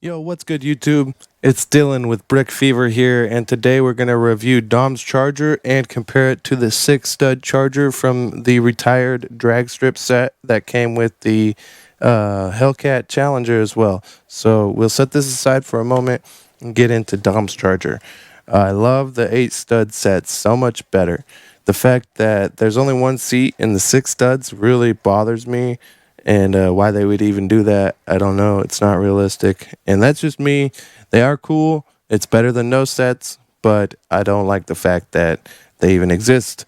Yo, what's good, YouTube? It's Dylan with Brick Fever here, and today we're going to review Dom's Charger and compare it to the 6-stud Charger from the retired drag strip set that came with the Hellcat Challenger as well. So we'll set this aside for a moment and get into Dom's Charger. I love the 8-stud set so much better. The fact that there's only one seat in the 6 studs really bothers me. And why they would even do that, I don't know. It's not realistic. And that's just me. They are cool. It's better than no sets, but I don't like the fact that they even exist.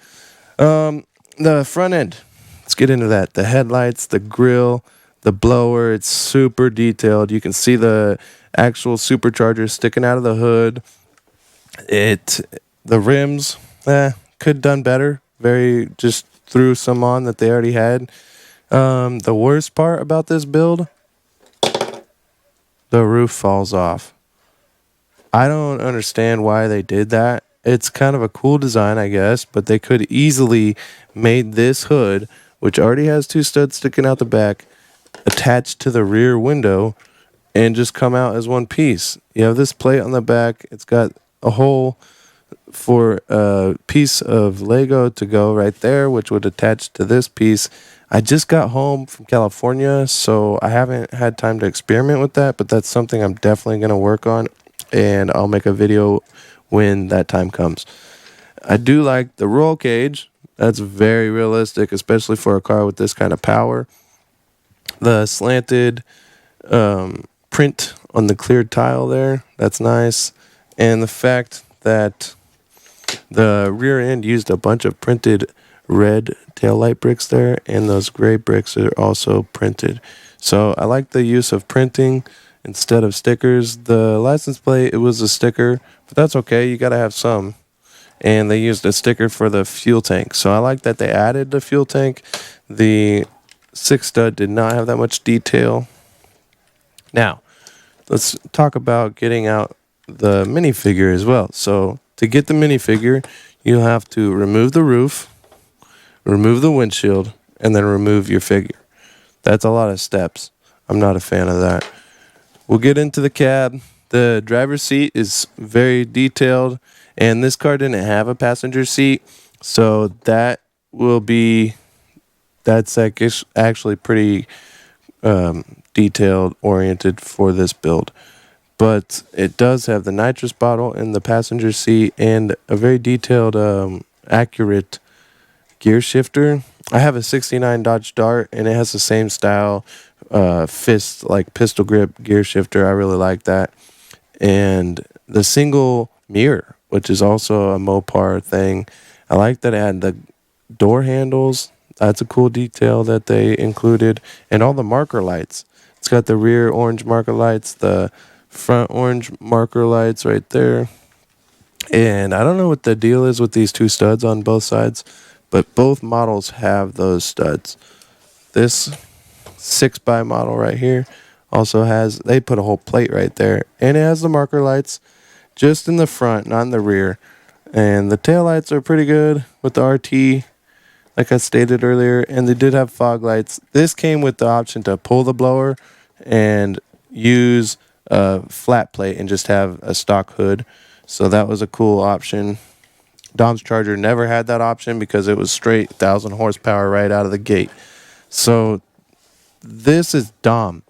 The front end. Let's get into that. The headlights, the grill, the blower. It's super detailed. You can see the actual supercharger sticking out of the hood. The rims, could done better. Just threw some on that they already had. The worst part about this build, the roof falls off. I don't understand why they did that. It's kind of a cool design, I guess, but they could easily made this hood, which already has 2 studs sticking out the back, attached to the rear window and just come out as one piece. You have this plate on the back. It's got a hole for a piece of Lego to go right there, which would attach to this piece. I just got home from California, so I haven't had time to experiment with that, but that's something I'm definitely going to work on, and I'll make a video when that time comes. I do like the roll cage. That's very realistic, especially for a car with this kind of power. The slanted print on the cleared tile there, that's nice. And the fact that the rear end used a bunch of printed red taillight bricks there, and those gray bricks are also printed. So I like the use of printing instead of stickers. The license plate, it was a sticker, but that's okay. You got to have some. And they used a sticker for the fuel tank. So I like that they added the fuel tank. The 6-stud did not have that much detail. Now, let's talk about getting out the minifigure as well. So to get the minifigure, you'll have to remove the roof, remove the windshield, and then remove your figure. That's a lot of steps. I'm not a fan of that. We'll get into the cab. The driver's seat is very detailed, and this car didn't have a passenger seat, so that's actually pretty detailed oriented for this build. But it does have the nitrous bottle in the passenger seat and a very detailed, accurate gear shifter. I have a 69 Dodge Dart, and it has the same style pistol grip gear shifter. I really like that. And the single mirror, which is also a Mopar thing. I like that it had the door handles. That's a cool detail that they included. And all the marker lights. It's got the rear orange marker lights, the front orange marker lights right there. And I don't know what the deal is with these 2 studs on both sides, but both models have those studs. This 6x model right here also they put a whole plate right there, and it has the marker lights just in the front, not in the rear. And the taillights are pretty good with the RT, like I stated earlier, and they did have fog lights. This came with the option to pull the blower and use a flat plate and just have a stock hood. So that was a cool option. Dom's Charger never had that option because it was straight 1,000 horsepower right out of the gate. So this is Dom.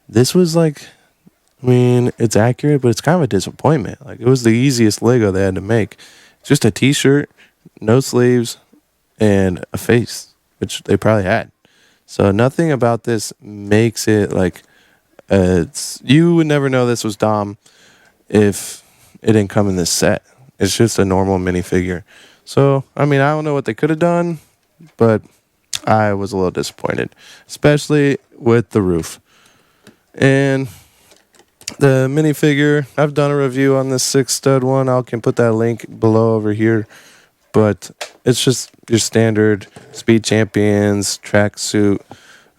This was it's accurate, but it's kind of a disappointment. It was the easiest Lego they had to make. Just a t-shirt, no sleeves, and a face, which they probably had. So nothing about this makes it you would never know this was Dom if it didn't come in this set. It's just a normal minifigure. So, I don't know what they could have done, but I was a little disappointed, especially with the roof. And the minifigure, I've done a review on this 6-stud one. I can put that link below over here. But it's just your standard Speed Champions tracksuit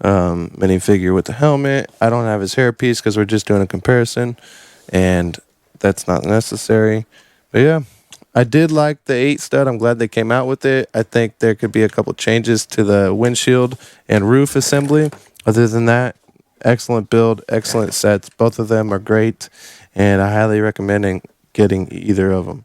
minifigure with the helmet. I don't have his hairpiece because we're just doing a comparison, and that's not necessary. But yeah, I did like the 8-stud. I'm glad they came out with it. I think there could be a couple changes to the windshield and roof assembly. Other than that, Excellent build, excellent sets. Both of them are great, and I highly recommend getting either of them.